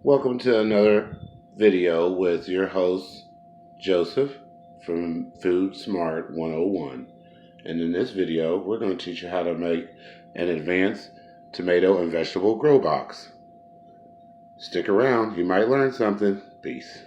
Welcome to another video with your host, Joseph from Food Smart 101. And in this video, we're going to teach you how to make an advanced tomato and vegetable grow box. Stick around, you might learn something. Peace.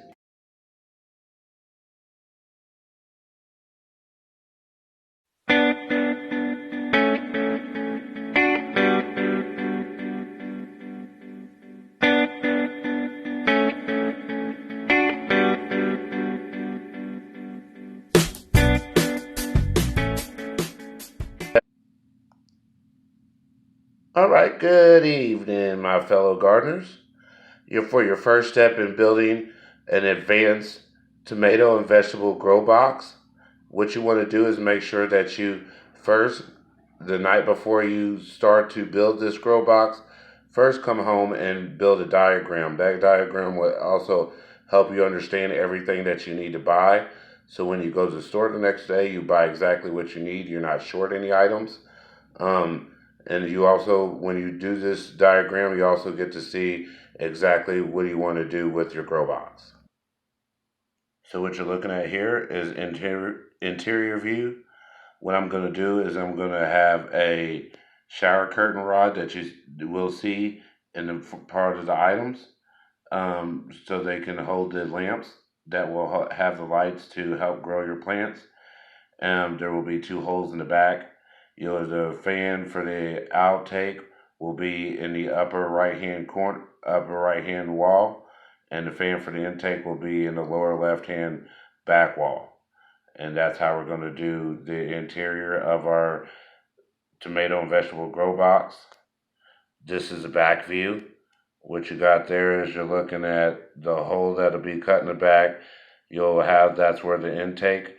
All right, good evening, my fellow gardeners. For your first step in building an advanced tomato and vegetable grow box, what you want to do is make sure that you first, the night before you start to build this grow box, first come home and build a diagram. That diagram will also help you understand everything that you need to buy. So when you go to the store the next day, you buy exactly what you need. You're not short any items. And you also, when you do this diagram, you also get to see exactly what you want to do with your grow box. So what you're looking at here is interior view. What I'm going to do is I'm going to have a shower curtain rod that you will see in the part of the items, so they can hold the lamps that will have the lights to help grow your plants. There will be two holes in the back. The fan for the outtake will be in the upper right hand wall, and the fan for the intake will be in the lower left hand back wall. And that's how we're going to do the interior of our tomato and vegetable grow box. This is the back view. What you got there is you're looking at the hole that'll be cut in the back. That's where the intake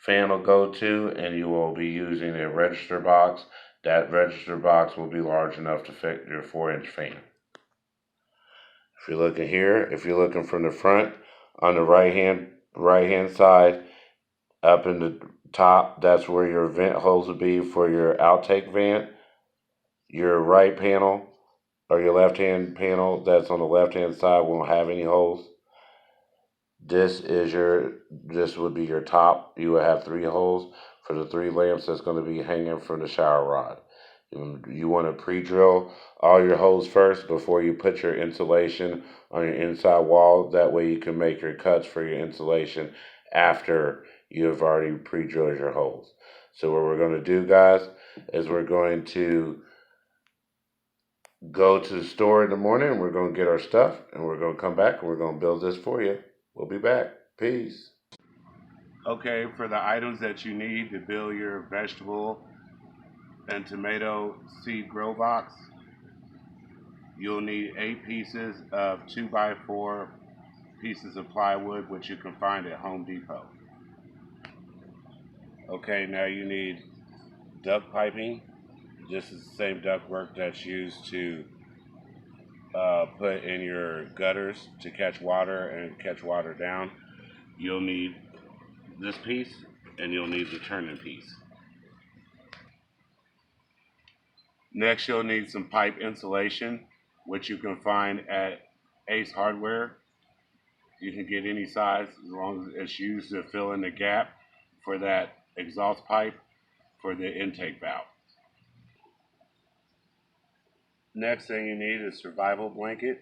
fan will go to, and you will be using a register box. That register box will be large enough to fit your 4-inch fan. If you're looking here, if you're looking from the front, on the right hand side, up in the top, that's where your vent holes will be for your outtake vent. Your right panel or your left hand panel that's on the left hand side won't have any holes. This would be your top. You will have 3 holes for the 3 lamps that's going to be hanging from the shower rod. You want to pre-drill all your holes first before you put your insulation on your inside wall. That way you can make your cuts for your insulation after you have already pre-drilled your holes. So what we're going to do, guys, is we're going to go to the store in the morning and we're going to get our stuff and we're going to come back and we're going to build this for you. We'll be back. Peace. Okay, for the items that you need to build your vegetable and tomato seed grow box, you'll need 8 pieces of 2x4 pieces of plywood, which you can find at Home Depot. Okay, now you need duct piping. This is the same ductwork that's used to put in your gutters to catch water and catch water down. You'll need this piece and you'll need the turning piece. Next, you'll need some pipe insulation, which you can find at Ace Hardware. You can get any size as long as it's used to fill in the gap for that exhaust pipe for the intake valve. Next thing you need is survival blanket.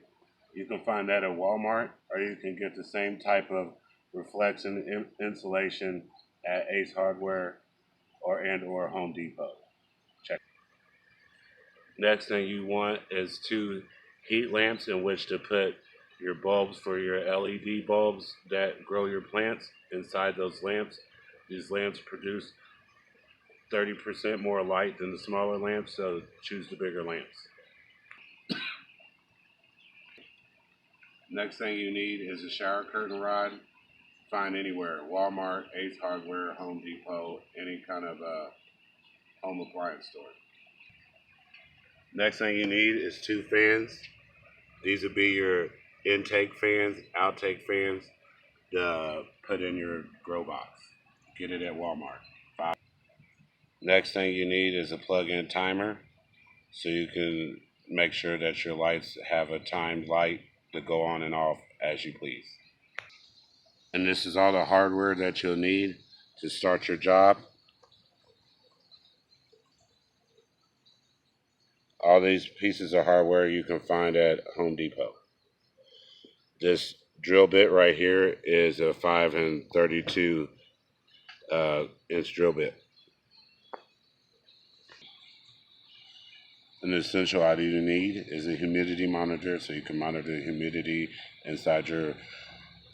You can find that at Walmart, or you can get the same type of reflection insulation at Ace Hardware or Home Depot. Check. Next thing you want is 2 heat lamps in which to put your bulbs for your LED bulbs that grow your plants inside those lamps. These lamps produce 30% more light than the smaller lamps, so choose the bigger lamps. Next thing you need is a shower curtain rod. Find anywhere, Walmart, Ace Hardware, Home Depot, any kind of home appliance store. Next thing you need is 2 fans. These will be your intake fans, outtake fans to put in your grow box. Get it at Walmart. Next thing you need is a plug-in timer so you can make sure that your lights have a timed light to go on and off as you please. And this is all the hardware that you'll need to start your job. All these pieces of hardware you can find at Home Depot. This drill bit right here is a 5 and 32 inch drill bit. An essential item you need is a humidity monitor, so you can monitor the humidity inside your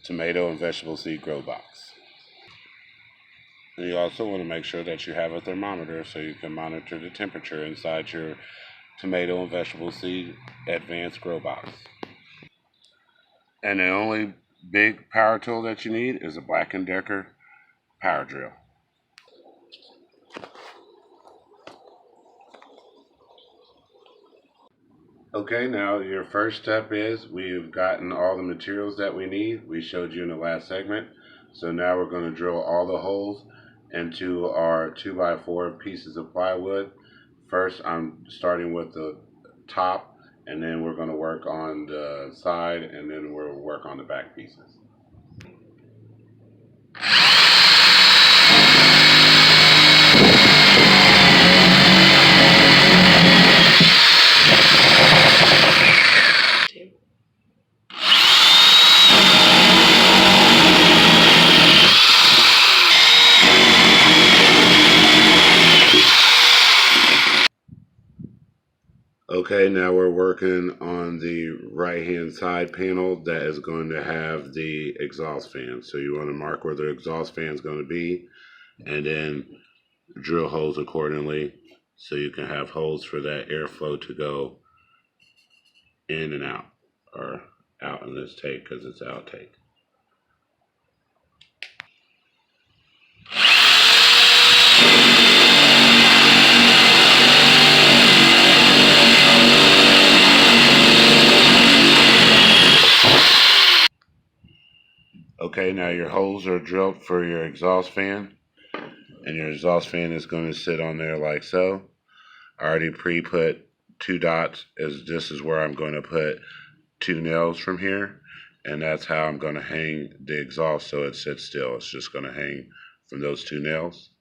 tomato and vegetable seed grow box. And you also want to make sure that you have a thermometer so you can monitor the temperature inside your tomato and vegetable seed advanced grow box. And the only big power tool that you need is a Black & Decker power drill. Okay, now your first step is we've gotten all the materials that we need. We showed you in the last segment. So now we're going to drill all the holes into our 2x4 pieces of plywood. First, I'm starting with the top, and then we're going to work on the side, and then we'll work on the back pieces. Okay, now we're working on the right hand side panel that is going to have the exhaust fan. So you want to mark where the exhaust fan is going to be and then drill holes accordingly so you can have holes for that airflow to go in and out, or out in this take because it's outtake. Okay, now your holes are drilled for your exhaust fan, and your exhaust fan is going to sit on there like so. I already pre-put 2 dots, as this is where I'm going to put 2 nails from here, and that's how I'm going to hang the exhaust so it sits still. It's just going to hang from those 2 nails,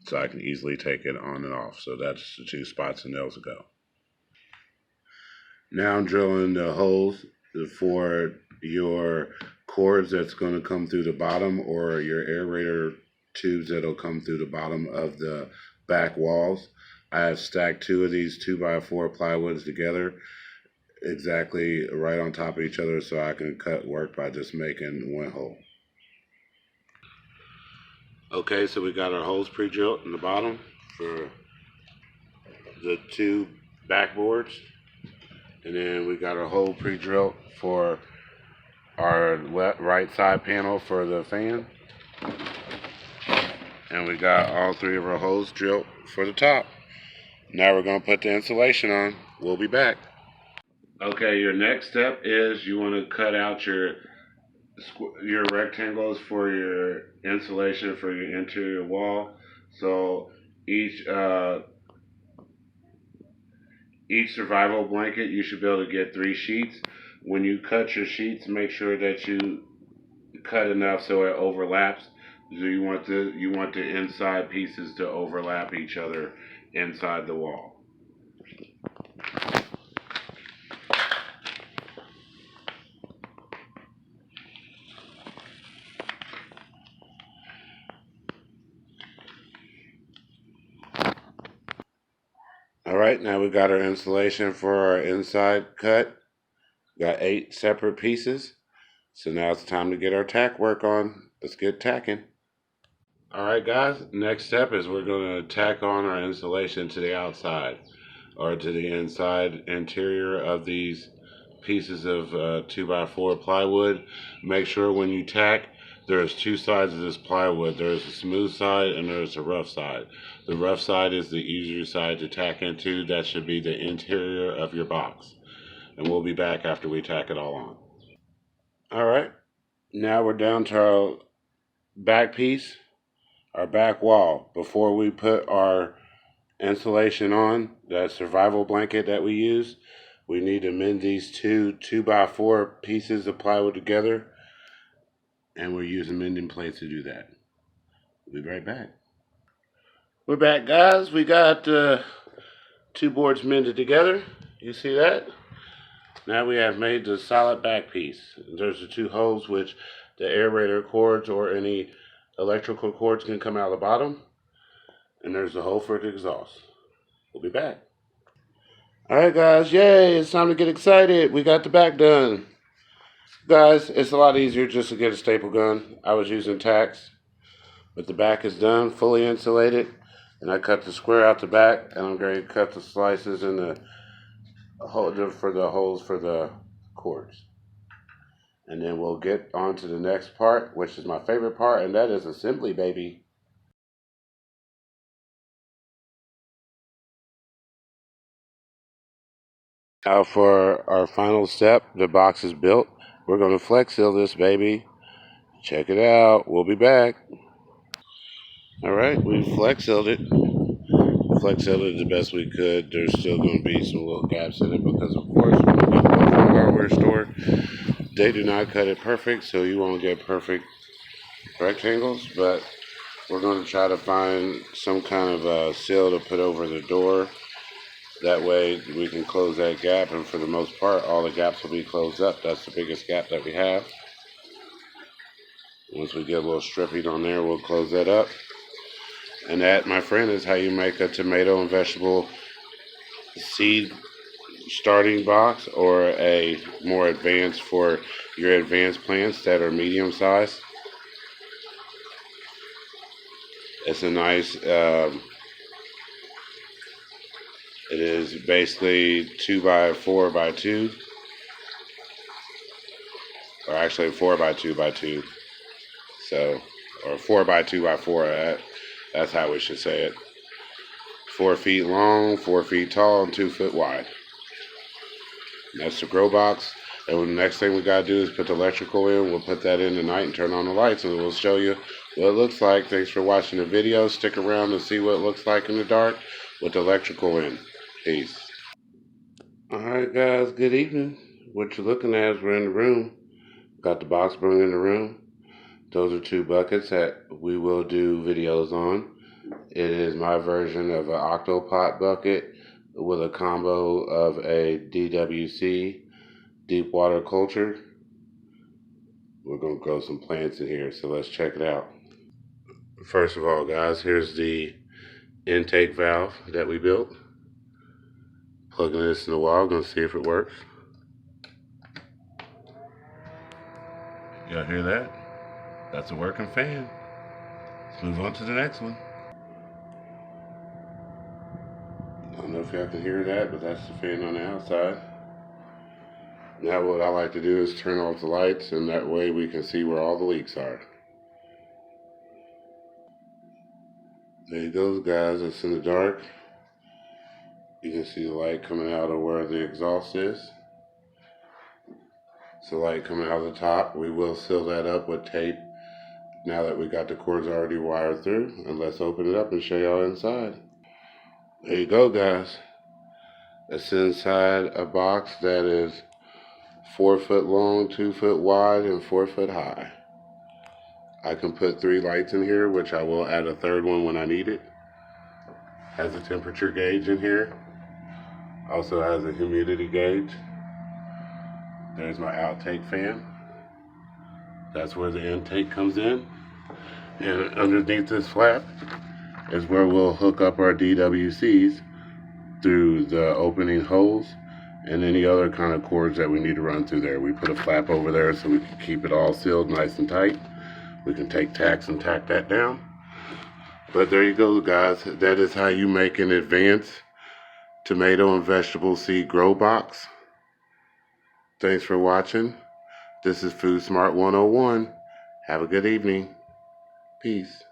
so I can easily take it on and off. So that's the 2 spots the nails will go. Now I'm drilling the holes for your cords that's going to come through the bottom, or your aerator tubes that'll come through the bottom of the back walls. I have stacked 2 of these 2x4 plywoods together exactly right on top of each other so I can cut work by just making 1 hole. Okay, so we got our holes pre-drilled in the bottom for the 2 backboards, and then we got our hole pre-drilled for our right side panel for the fan, and we got all 3 of our holes drilled for the top. Now we're going to put the insulation on. We'll be back. Okay, your next step is you want to cut out your rectangles for your insulation for your interior wall. So each survival blanket, you should be able to get 3 sheets. When you cut your sheets, make sure that you cut enough so it overlaps. So you want the inside pieces to overlap each other inside the wall. Alright, now we got our insulation for our inside cut. Got 8 separate pieces. So now it's time to get our tack work on. Let's get tacking. Alright guys, next step is we're going to tack on our insulation to the outside, or to the inside interior of these pieces of 2x4 plywood. Make sure when you tack, there's 2 sides of this plywood. There's a smooth side and there's a rough side. The rough side is the easier side to tack into. That should be the interior of your box. And we'll be back after we tack it all on. Alright, now we're down to our back piece, our back wall. Before we put our insulation on, that survival blanket that we use, We need to mend these two 2x4 pieces of plywood together, and we're using mending plates to do that. We'll be right back. We're back, guys. We got two boards mended together. You see that? Now we have made the solid back piece. There's the two holes which the aerator cords or any electrical cords can come out of the bottom. And there's the hole for the exhaust. We'll be back. Alright guys, yay, it's time to get excited. We got the back done. Guys, it's a lot easier just to get a staple gun. I was using tacks, but the back is done, fully insulated. And I cut the square out the back, and I'm going to cut the slices in the hole for the holes for the cords. And then we'll get on to the next part, which is my favorite part, and that is assembly, baby. Now for our final step, the box is built. We're going to flex seal this baby. Check it out. We'll be back. Alright, we flex sealed it. Flex sealed it the best we could. There's still going to be some little gaps in it because, of course, when you get it from a hardware store, they do not cut it perfect, so you won't get perfect rectangles. But we're going to try to find some kind of seal to put over the door. That way we can close that gap, and for the most part, all the gaps will be closed up. That's the biggest gap that we have. Once we get a little stripping on there, we'll close that up. And that, my friend, is how you make a tomato and vegetable seed starting box, or a more advanced for your advanced plants that are medium size. It's a nice, it is basically 2x4x2, or actually 4x2x2, so, or 4x2x4, that's how we should say it. 4 feet long, 4 feet tall, and 2 foot wide. And that's the grow box. And the next thing we gotta do is put the electrical in. We'll put that in tonight and turn on the lights, and we'll show you what it looks like. Thanks for watching the video. Stick around to see what it looks like in the dark with the electrical in. Peace. Alright guys, good evening. What you're looking at is we're in the room. Got the box burned in the room. Those are 2 buckets that we will do videos on. It is my version of an Octopot bucket with a combo of a DWC, deep water culture. We're going to grow some plants in here, so let's check it out. First of all, guys, here's the intake valve that we built. Plugging this in the wall, going to see if it works. Y'all hear that? That's a working fan. Let's move on to the next one. I don't know if y'all can hear that, but that's the fan on the outside. Now what I like to do is turn off the lights, and that way we can see where all the leaks are. There you go, guys. It's in the dark. You can see the light coming out of where the exhaust is. It's the light coming out of the top. We will seal that up with tape now that we got the cords already wired through. And let's open it up and show y'all inside. There you go, guys. It's inside a box that is 4 foot long, 2 foot wide, and 4 foot high. I can put 3 lights in here, which I will add a 3rd one when I need it. Has a temperature gauge in here. Also has a humidity gauge. There's my outtake fan. That's where the intake comes in. And underneath this flap is where we'll hook up our DWCs through the opening holes and any other kind of cords that we need to run through there. We put a flap over there so we can keep it all sealed nice and tight. We can take tacks and tack that down. But there you go, guys. That is how you make an advanced tomato and vegetable seed grow box. Thanks for watching. This is Food Smart 101. Have a good evening. Peace.